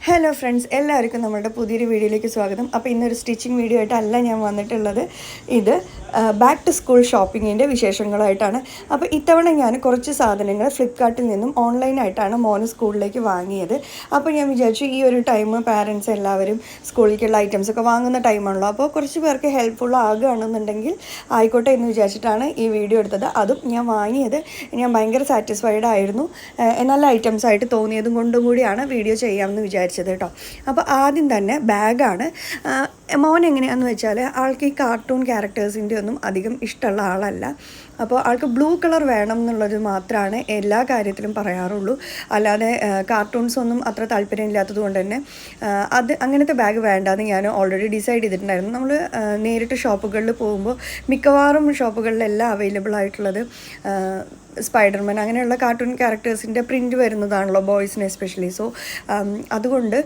Hello friends, എല്ലാവർക്കും നമ്മുടെ പുതിയൊരു വീഡിയോയിലേക്ക് സ്വാഗതം. അപ്പോൾ ഇന്നൊരു സ്റ്റിച്ചിങ് വീഡിയോ ആയിട്ടല്ല ഞാൻ വന്നിട്ടുള്ളത്. ഇത് ബാക്ക് ടു സ്കൂൾ ഷോപ്പിങ്ങിൻ്റെ വിശേഷങ്ങളായിട്ടാണ്. അപ്പോൾ ഇത്തവണ ഞാൻ കുറച്ച് സാധനങ്ങൾ ഫ്ലിപ്കാർട്ടിൽ നിന്നും ഓൺലൈനായിട്ടാണ് മോന് സ്കൂളിലേക്ക് വാങ്ങിയത്. അപ്പോൾ ഞാൻ വിചാരിച്ചു ഈ ഒരു ടൈം പാരൻസ് എല്ലാവരും സ്കൂളിലേക്കുള്ള ഐറ്റംസൊക്കെ വാങ്ങുന്ന ടൈമാണല്ലോ, അപ്പോൾ കുറച്ച് പേർക്ക് ഹെൽപ്ഫുൾ ആകുകയാണെന്നുണ്ടെങ്കിൽ ആയിക്കോട്ടെ എന്ന് വിചാരിച്ചിട്ടാണ് ഈ വീഡിയോ എടുത്തത്. അതും ഞാൻ വാങ്ങിയത് ഞാൻ ഭയങ്കര സാറ്റിസ്ഫൈഡ് ആയിരുന്നു. നല്ല ഐറ്റംസ് ആയിട്ട് തോന്നിയതും കൊണ്ടും കൂടിയാണ് വീഡിയോ ചെയ്യാമെന്ന് വിചാരിച്ചത് കേട്ടോ. അപ്പോൾ ആദ്യം തന്നെ ബാഗാണ്. മോൻ എങ്ങനെയാണെന്ന് വെച്ചാൽ ആൾക്ക് ഈ കാർട്ടൂൺ ക്യാരക്ടേഴ്സിൻ്റെ ഒന്നും അധികം ഇഷ്ടമുള്ള ആളല്ല. അപ്പോൾ ആൾക്ക് ബ്ലൂ കളർ വേണം എന്നുള്ളത് മാത്രമാണ് എല്ലാ കാര്യത്തിലും പറയാറുള്ളൂ. അല്ലാതെ കാർട്ടൂൺസ് ഒന്നും അത്ര താല്പര്യമില്ലാത്തത് കൊണ്ട് തന്നെ അങ്ങനത്തെ ബാഗ് വേണ്ടാന്ന് ഞാൻ ഓൾറെഡി ഡിസൈഡ് ചെയ്തിട്ടുണ്ടായിരുന്നു. നമ്മൾ നേരിട്ട് ഷോപ്പുകളിൽ പോകുമ്പോൾ മിക്കവാറും ഷോപ്പുകളിലെല്ലാം അവൈലബിൾ ആയിട്ടുള്ളത് സ്പൈഡർമാൻ അങ്ങനെയുള്ള കാർട്ടൂൺ ക്യാരക്ടേഴ്സിൻ്റെ പ്രിൻറ്റ് വരുന്നതാണല്ലോ, ബോയ്സിന് എസ്പെഷ്യലി. സോ അതുകൊണ്ട്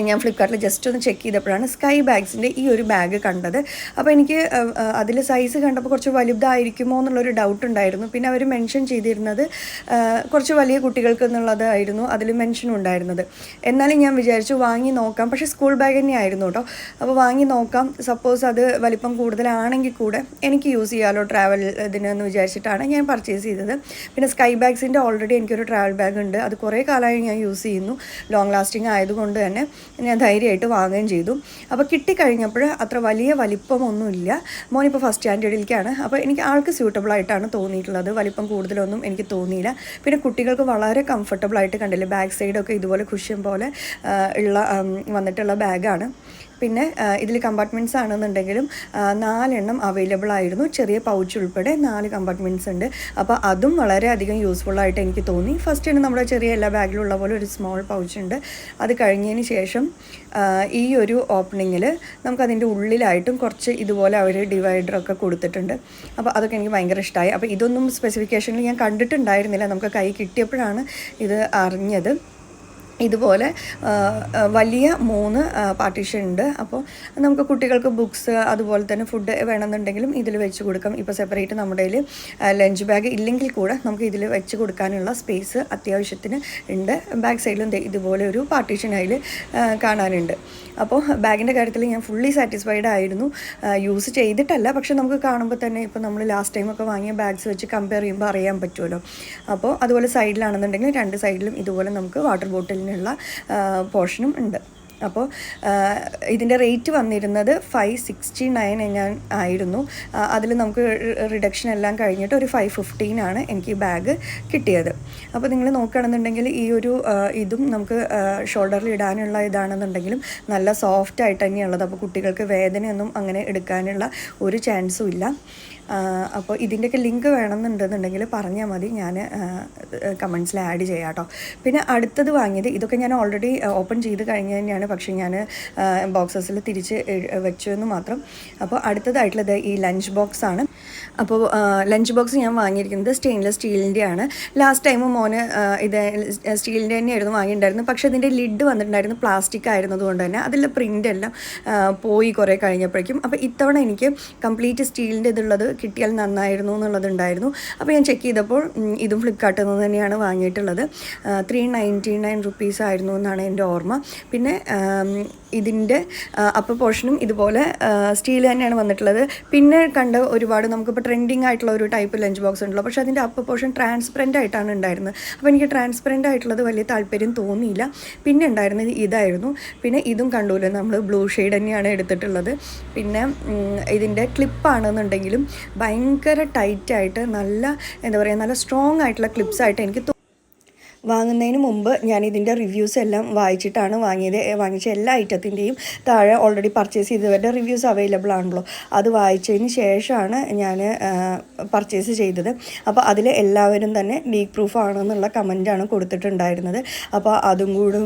ഞാൻ ഫ്ലിപ്കാർട്ടിൽ ജസ്റ്റ് ഒന്ന് ചെക്ക് ചെയ്തപ്പോഴാണ് സ്കൈ ബാഗ്സിൻ്റെ ഈ ഒരു ബാഗ് കണ്ടത്. അപ്പോൾ എനിക്ക് അതിൽ സൈസ് കണ്ടപ്പോൾ കുറച്ച് വലുതായിരിക്കുമോ എന്നുള്ളൊരു ഡൗട്ട് ഉണ്ടായിരുന്നു. പിന്നെ അവർ മെൻഷൻ ചെയ്തിരുന്നത് കുറച്ച് വലിയ കുട്ടികൾക്ക് എന്നുള്ളതായിരുന്നു അതിൽ മെൻഷൻ ഉണ്ടായിരുന്നത്. എന്നാലും ഞാൻ വിചാരിച്ചു വാങ്ങി നോക്കാം. പക്ഷേ സ്കൂൾ ബാഗ് തന്നെയായിരുന്നു കേട്ടോ. അപ്പോൾ വാങ്ങി നോക്കാം, സപ്പോസ് അത് വലിപ്പം കൂടുതലാണെങ്കിൽ കൂടെ എനിക്ക് യൂസ് ചെയ്യാമല്ലോ ട്രാവൽ ഇതിനെന്ന് വിചാരിച്ചിട്ടാണ് ഞാൻ പർച്ചേസ് ചെയ്തത്. പിന്നെ സ്കൈ ബാഗ്സിൻ്റെ ഓൾറെഡി എനിക്കൊരു ട്രാവൽ ബാഗ് ഉണ്ട്. അത് കുറേ കാലമായി ഞാൻ യൂസ് ചെയ്യുന്നു. ലോങ് ലാസ്റ്റിംഗ് ആയതുകൊണ്ട് തന്നെ ഞാൻ ധൈര്യമായിട്ട് വാങ്ങുകയും ചെയ്തു. അപ്പോൾ കിട്ടിക്കഴിഞ്ഞപ്പോൾ അത്ര വലിയ വലിപ്പമൊന്നുമില്ല. മോനിപ്പോൾ ഫസ്റ്റ് സ്റ്റാൻഡേർഡിലേക്കാണ്. അപ്പോൾ എനിക്ക് ആൾക്ക് സ്യൂട്ടബിളായിട്ടാണ് തോന്നിയിട്ടുള്ളത്. വലിപ്പം കൂടുതലൊന്നും എനിക്ക് തോന്നിയില്ല. പിന്നെ കുട്ടികൾക്ക് വളരെ കംഫർട്ടബിളായിട്ട് കണ്ടില്ലേ, ബാക്ക് സൈഡൊക്കെ ഇതുപോലെ കുഷ്യൻ പോലെ ഉള്ള വന്നിട്ടുള്ള ബാഗാണ്. പിന്നെ ഇതിൽ കമ്പാർട്ട്മെൻറ്റ്സ് ആണെന്നുണ്ടെങ്കിലും 4 അവൈലബിൾ ആയിരുന്നു. ചെറിയ പൗച്ച് ഉൾപ്പെടെ 4 കമ്പാർട്ട്മെൻറ്റ്സ് ഉണ്ട്. അപ്പോൾ അതും വളരെയധികം യൂസ്ഫുള്ളായിട്ട് എനിക്ക് തോന്നി. ഫസ്റ്റ് നമ്മുടെ ചെറിയ എല്ലാ ബാഗിലുള്ള പോലെ ഒരു സ്മോൾ പൗച്ച് ഉണ്ട്. അത് കഴിഞ്ഞതിന് ശേഷം ഈ ഒരു ഓപ്പണിങ്ങിൽ നമുക്കതിൻ്റെ ഉള്ളിലായിട്ടും കുറച്ച് ഇതുപോലെ അവർ ഡിവൈഡറൊക്കെ കൊടുത്തിട്ടുണ്ട്. അപ്പോൾ അതൊക്കെ എനിക്ക് ഭയങ്കര ഇഷ്ടമായി. അപ്പോൾ ഇതൊന്നും സ്പെസിഫിക്കേഷനിൽ ഞാൻ കണ്ടിട്ടുണ്ടായിരുന്നില്ല. നമുക്ക് കൈ കിട്ടിയപ്പോഴാണ് ഇത് അറിഞ്ഞത്. ഇതുപോലെ വലിയ 3 പാർട്ടീഷൻ ഉണ്ട്. അപ്പോൾ നമുക്ക് കുട്ടികൾക്ക് ബുക്സ് അതുപോലെ തന്നെ ഫുഡ് വേണമെന്നുണ്ടെങ്കിലും ഇതിൽ വെച്ച് കൊടുക്കാം. ഇപ്പോൾ സെപ്പറേറ്റ് നമ്മുടെ കയ്യിൽ ലഞ്ച് ബാഗ് ഇല്ലെങ്കിൽ കൂടെ നമുക്ക് ഇതിൽ വെച്ച് കൊടുക്കാനുള്ള സ്പേസ് അത്യാവശ്യത്തിന് ഉണ്ട്. ബാക്ക് സൈഡിലും ഇതുപോലെ ഒരു പാർട്ടീഷൻ അതിൽ കാണാനുണ്ട്. അപ്പോൾ ബാഗിൻ്റെ കാര്യത്തിൽ ഞാൻ ഫുള്ളി സാറ്റിസ്ഫൈഡ് ആയിരുന്നു. യൂസ് ചെയ്തിട്ടല്ല, പക്ഷെ നമുക്ക് കാണുമ്പോൾ തന്നെ ഇപ്പോൾ നമ്മൾ ലാസ്റ്റ് ടൈമൊക്കെ വാങ്ങിയ ബാഗ്സ് വെച്ച് കമ്പയർ ചെയ്യുമ്പോൾ അറിയാൻ പറ്റുമല്ലോ. അപ്പോൾ അതുപോലെ സൈഡിലാണെന്നുണ്ടെങ്കിൽ 2 സൈഡിലും ഇതുപോലെ നമുക്ക് വാട്ടർ ബോട്ടിൽ ുള്ള പോർഷനും ഉണ്ട്. അപ്പോൾ ഇതിൻ്റെ റേറ്റ് വന്നിരുന്നത് 569 ആയിരുന്നു. അതിൽ നമുക്ക് റിഡക്ഷൻ എല്ലാം കഴിഞ്ഞിട്ട് ഒരു 515 എനിക്ക് ഈ ബാഗ് കിട്ടിയത്. അപ്പോൾ നിങ്ങൾ നോക്കുകയാണെന്നുണ്ടെങ്കിൽ ഈ ഒരു ഇതും നമുക്ക് ഷോൾഡറിൽ ഇടാനുള്ള ഇതാണെന്നുണ്ടെങ്കിലും നല്ല സോഫ്റ്റ് ആയിട്ട് തന്നെയുള്ളത്. അപ്പോൾ കുട്ടികൾക്ക് വേദനയൊന്നും അങ്ങനെ എടുക്കാനുള്ള ഒരു ചാൻസും ഇല്ല. അപ്പോൾ ഇതിൻ്റെയൊക്കെ ലിങ്ക് വേണമെന്നുണ്ടെന്നുണ്ടെങ്കിൽ പറഞ്ഞാൽ മതി, ഞാൻ കമൻസിൽ ആഡ് ചെയ്യാം കേട്ടോ. പിന്നെ അടുത്തത് വാങ്ങിയത് ഇതൊക്കെ ഞാൻ ഓൾറെഡി ഓപ്പൺ ചെയ്ത് കഴിഞ്ഞ് തന്നെയാണ്, പക്ഷേ ഞാൻ ബോക്സസിൽ തിരിച്ച് വെച്ചു എന്ന് മാത്രം. അപ്പോൾ അടുത്തതായിട്ടുള്ളത് ഈ ലഞ്ച് ബോക്സാണ്. അപ്പോൾ ലഞ്ച് ബോക്സ് ഞാൻ വാങ്ങിയിരിക്കുന്നത് സ്റ്റെയിൻലെസ് സ്റ്റീലിൻ്റെയാണ്. ലാസ്റ്റ് ടൈം മോന് ഇത് സ്റ്റീലിൻ്റെ തന്നെയായിരുന്നു വാങ്ങിയിട്ടുണ്ടായിരുന്നു. പക്ഷേ അതിൻ്റെ ലിഡ് വന്നിട്ടുണ്ടായിരുന്നു പ്ലാസ്റ്റിക് ആയിരുന്നതുകൊണ്ട് തന്നെ അതിലെ പ്രിൻ്റ് എല്ലാം പോയി കുറേ കഴിഞ്ഞപ്പോഴേക്കും. അപ്പോൾ ഇത്തവണ എനിക്ക് കംപ്ലീറ്റ് സ്റ്റീലിൻ്റെ ഇതുള്ളത് കിട്ടിയാൽ നന്നായിരുന്നു എന്നുള്ളതുണ്ടായിരുന്നു. അപ്പോൾ ഞാൻ ചെക്ക് ചെയ്തപ്പോൾ ഇതും ഫ്ലിപ്കാർട്ടിൽ നിന്ന് തന്നെയാണ് വാങ്ങിയിട്ടുള്ളത്. 399 റുപ്പീസ് ആയിരുന്നു എന്നാണ് എൻ്റെ ഓർമ്മ. പിന്നെ ഇതിൻ്റെ അപ്പർ പോർഷനും ഇതുപോലെ സ്റ്റീൽ തന്നെയാണ് വന്നിട്ടുള്ളത്. പിന്നെ കണ്ട ഒരുപാട് നമുക്കിപ്പോൾ ട്രെൻഡിങ് ആയിട്ടുള്ള ഒരു ടൈപ്പ് ലഞ്ച് ബോക്സ് ഉണ്ടല്ലോ, പക്ഷേ അതിൻ്റെ അപ്പർ പോർഷൻ ട്രാൻസ്പെറൻ്റ് ആയിട്ടാണ് ഉണ്ടായിരുന്നത്. അപ്പോൾ എനിക്ക് ട്രാൻസ്പെറൻ്റ് ആയിട്ടുള്ളത് വലിയ താല്പര്യം തോന്നിയില്ല. പിന്നെ ഉണ്ടായിരുന്നത് ഇതായിരുന്നു. പിന്നെ ഇതും കണ്ടുല്ലോ, നമ്മൾ ബ്ലൂ ഷെയ്ഡ് തന്നെയാണ് എടുത്തിട്ടുള്ളത്. പിന്നെ ഇതിൻ്റെ ക്ലിപ്പാണെന്നുണ്ടെങ്കിലും ഭയങ്കര ടൈറ്റായിട്ട് നല്ല എന്താ പറയുക, നല്ല സ്ട്രോങ് ആയിട്ടുള്ള ക്ലിപ്സായിട്ട് എനിക്ക് വാങ്ങുന്നതിന് മുമ്പ് ഞാൻ ഇതിൻ്റെ റിവ്യൂസ് എല്ലാം വായിച്ചിട്ടാണ് വാങ്ങിയത്. വാങ്ങിച്ച എല്ലാ ഐറ്റത്തിൻ്റെയും താഴെ ഓൾറെഡി പർച്ചേസ് ചെയ്തവരുടെ റിവ്യൂസ് അവൈലബിൾ ആണല്ലോ, അത് വായിച്ചതിന് ശേഷമാണ് ഞാൻ പർച്ചേസ് ചെയ്തത്. അപ്പോൾ അതിൽ എല്ലാവരും തന്നെ ലീക്ക് പ്രൂഫ് ആണെന്നുള്ള കമൻറ്റാണ് കൊടുത്തിട്ടുണ്ടായിരുന്നത്. അപ്പോൾ അതും കൂടി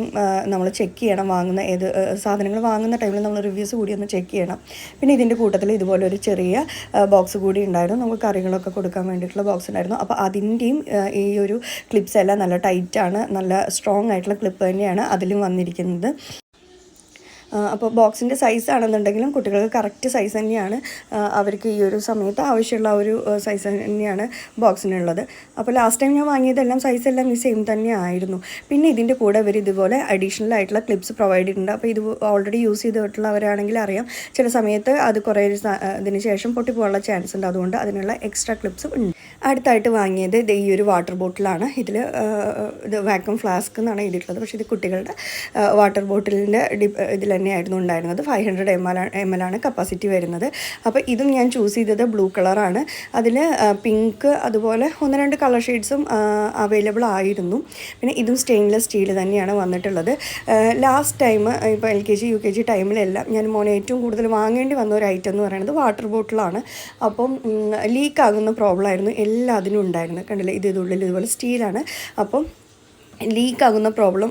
നമ്മൾ ചെക്ക് ചെയ്യണം. വാങ്ങുന്ന ഏത് സാധനങ്ങൾ വാങ്ങുന്ന ടൈമിൽ നമ്മൾ റിവ്യൂസ് കൂടി ഒന്ന് ചെക്ക് ചെയ്യണം. പിന്നെ ഇതിൻ്റെ കൂട്ടത്തിൽ ഇതുപോലെ ഒരു ചെറിയ ബോക്സ് കൂടി ഉണ്ടായിരുന്നു, നമുക്ക് കറികളൊക്കെ കൊടുക്കാൻ വേണ്ടിയിട്ടുള്ള ബോക്സ് ഉണ്ടായിരുന്നു. അപ്പോൾ അതിൻ്റെയും ഈ ഒരു ക്ലിപ്സ് എല്ലാം നല്ല ടൈറ്റ് ആണ്, നല്ല സ്ട്രോങ് ആയിട്ടുള്ള ക്ലിപ്പ് തന്നെയാണ് അതിലും വന്നിരിക്കുന്നത്. അപ്പോൾ ബോക്സിൻ്റെ സൈസ് ആണെന്നുണ്ടെങ്കിലും കുട്ടികൾക്ക് കറക്റ്റ് സൈസ് തന്നെയാണ്, അവർക്ക് ഈ ഒരു സമയത്ത് ആവശ്യമുള്ള ഒരു സൈസ് തന്നെയാണ് ബോക്സിനുള്ളത്. അപ്പോൾ ലാസ്റ്റ് ടൈം ഞാൻ വാങ്ങിയതെല്ലാം സൈസ് എല്ലാം ഈ സെയിം തന്നെ ആയിരുന്നു. പിന്നെ ഇതിൻ്റെ കൂടെ ഇവർ ഇതുപോലെ അഡീഷണൽ ആയിട്ടുള്ള ക്ലിപ്സ് പ്രൊവൈഡ് ചെയ്തിട്ടുണ്ട്. അപ്പോൾ ഇത് ഓൾറെഡി യൂസ് ചെയ്തിട്ടുള്ളവരാണെങ്കിൽ അറിയാം, ചില സമയത്ത് അത് കുറേ ഇതിന് ശേഷം പൊട്ടിപ്പോകാനുള്ള ചാൻസ് ഉണ്ട്. അതുകൊണ്ട് അതിനുള്ള എക്സ്ട്രാ ക്ലിപ്സ് ഉണ്ട്. അടുത്തായിട്ട് വാങ്ങിയത് ഈ ഒരു വാട്ടർ ബോട്ടിലാണ്. ഇതിൽ ഇത് വാക്യൂം ഫ്ലാസ്ക് എന്നാണ് എഴുതിയിട്ടുള്ളത്, പക്ഷേ ഇത് കുട്ടികളുടെ വാട്ടർ ബോട്ടിലിൻ്റെ ഇതിൽ തന്നെയായിരുന്നു ഉണ്ടായിരുന്നത്. 500 ml ആണ് കപ്പാസിറ്റി വരുന്നത്. അപ്പോൾ ഇതും ഞാൻ ചൂസ് ചെയ്തത് ബ്ലൂ കളറാണ്. അതിൽ പിങ്ക് അതുപോലെ 1-2 കളർ ഷെയ്ഡ്സും അവൈലബിൾ ആയിരുന്നു. പിന്നെ ഇതും സ്റ്റെയിൻലെസ് സ്റ്റീൽ തന്നെയാണ് വന്നിട്ടുള്ളത്. ലാസ്റ്റ് ടൈം ഇപ്പോൾ LKG UKG ടൈമിലെല്ലാം ഞാൻ മോനെ ഏറ്റവും കൂടുതൽ വാങ്ങേണ്ടി വന്ന ഒരു ഐറ്റം എന്ന് പറയുന്നത് വാട്ടർ ബോട്ടിലാണ്. അപ്പം ലീക്കാകുന്ന പ്രോബ്ലം ആയിരുന്നു എല്ലാത്തിനും ഉണ്ടായിരുന്നത്. കണ്ടില്ലേ, ഇതുള്ളിൽ ഇതുപോലെ സ്റ്റീലാണ്. അപ്പം ലീക്കാകുന്ന പ്രോബ്ലം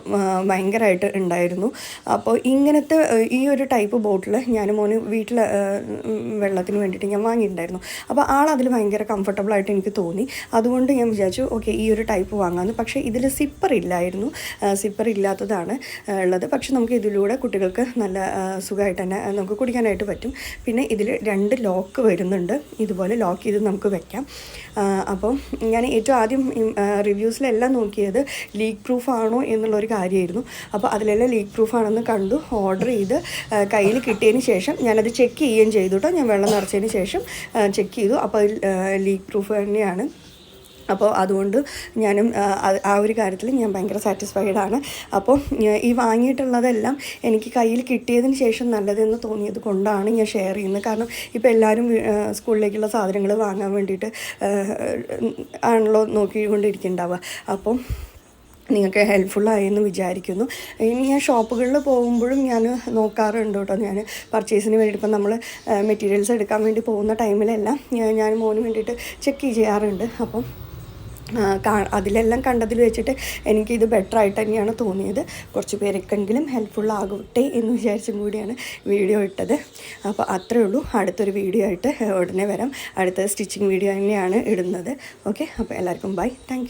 ഭയങ്കരമായിട്ട് ഉണ്ടായിരുന്നു. അപ്പോൾ ഇങ്ങനത്തെ ഈ ഒരു ടൈപ്പ് ബോട്ടിൽ ഞാൻ മോന് വീട്ടിൽ വെള്ളത്തിന് വേണ്ടിയിട്ട് ഞാൻ വാങ്ങിയിട്ടുണ്ടായിരുന്നു. അപ്പോൾ ആളതിൽ ഭയങ്കര കംഫർട്ടബിളായിട്ട് എനിക്ക് തോന്നി. അതുകൊണ്ട് ഞാൻ വിചാരിച്ചു ഓക്കെ ഈ ഒരു ടൈപ്പ് വാങ്ങാമെന്ന്. പക്ഷേ ഇതിൽ സിപ്പർ ഇല്ലായിരുന്നു, സിപ്പർ ഇല്ലാത്തതാണ് ഉള്ളത്. പക്ഷെ നമുക്ക് ഇതിലൂടെ കുട്ടികൾക്ക് നല്ല സുഖമായിട്ട് തന്നെ നമുക്ക് കുടിക്കാനായിട്ട് പറ്റും. പിന്നെ ഇതിൽ 2 ലോക്ക് വരുന്നുണ്ട്, ഇതുപോലെ ലോക്ക് ചെയ്ത് നമുക്ക് വെക്കാം. അപ്പം ഞാൻ ഏറ്റവും ആദ്യം റിവ്യൂസിലെല്ലാം നോക്കിയത് ലീക്ക് പ്രൂഫ് ആണോ എന്നുള്ളൊരു കാര്യമായിരുന്നു. അപ്പോൾ അതിലെല്ലാം ലീക്ക് പ്രൂഫ് ആണെന്ന് കണ്ടു. ഓർഡർ ചെയ്ത് കയ്യിൽ കിട്ടിയതിന് ശേഷം ഞാനത് ചെക്ക് ചെയ്യുകയും ചെയ്തു കേട്ടോ. ഞാൻ വെള്ളം നിറച്ചതിന് ശേഷം ചെക്ക് ചെയ്തു. അപ്പോൾ അതിൽ ലീക്ക് പ്രൂഫ് തന്നെയാണ്. അപ്പോൾ അതുകൊണ്ട് ഞാനും ആ ഒരു കാര്യത്തിൽ ഞാൻ ഭയങ്കര സാറ്റിസ്ഫൈഡ് ആണ്. അപ്പോൾ ഈ വാങ്ങിയിട്ടുള്ളതെല്ലാം എനിക്ക് കയ്യിൽ കിട്ടിയതിന് ശേഷം നല്ലതെന്ന് തോന്നിയത് കൊണ്ടാണ് ഞാൻ ഷെയർ ചെയ്യുന്നത്. കാരണം ഇപ്പോൾ എല്ലാവരും സ്കൂളിലേക്കുള്ള സാധനങ്ങൾ വാങ്ങാൻ വേണ്ടിയിട്ട് ആണല്ലോ നോക്കിക്കൊണ്ടിരിക്കുന്നുണ്ടാവുക. അപ്പം നിങ്ങൾക്ക് ഹെൽപ്ഫുള്ളായെന്ന് വിചാരിക്കുന്നു. ഇനി ഞാൻ ഷോപ്പുകളിൽ പോകുമ്പോഴും ഞാൻ നോക്കാറുണ്ട് കേട്ടോ. ഞാൻ പർച്ചേസിന് വേണ്ടിയിട്ട് ഇപ്പം നമ്മൾ മെറ്റീരിയൽസ് എടുക്കാൻ വേണ്ടി പോകുന്ന ടൈമിലെല്ലാം ഞാൻ മോന് വേണ്ടിയിട്ട് ചെക്ക് ചെയ്യാറുണ്ട്. അപ്പം അതിലെല്ലാം കണ്ടതിൽ വെച്ചിട്ട് എനിക്കിത് ബെറ്ററായിട്ട് തന്നെയാണ് തോന്നിയത്. കുറച്ച് പേർക്കെങ്കിലും ഹെൽപ്ഫുള്ളാകട്ടെ എന്ന് വിചാരിച്ചും കൂടിയാണ് വീഡിയോ ഇട്ടത്. അപ്പോൾ അത്രയേ ഉള്ളൂ. അടുത്തൊരു വീഡിയോ ആയിട്ട് ഉടനെ വരാം. അടുത്ത സ്റ്റിച്ചിങ് വീഡിയോ തന്നെയാണ് ഇടുന്നത്. ഓക്കെ, അപ്പോൾ എല്ലാവർക്കും ബൈ, താങ്ക് യു.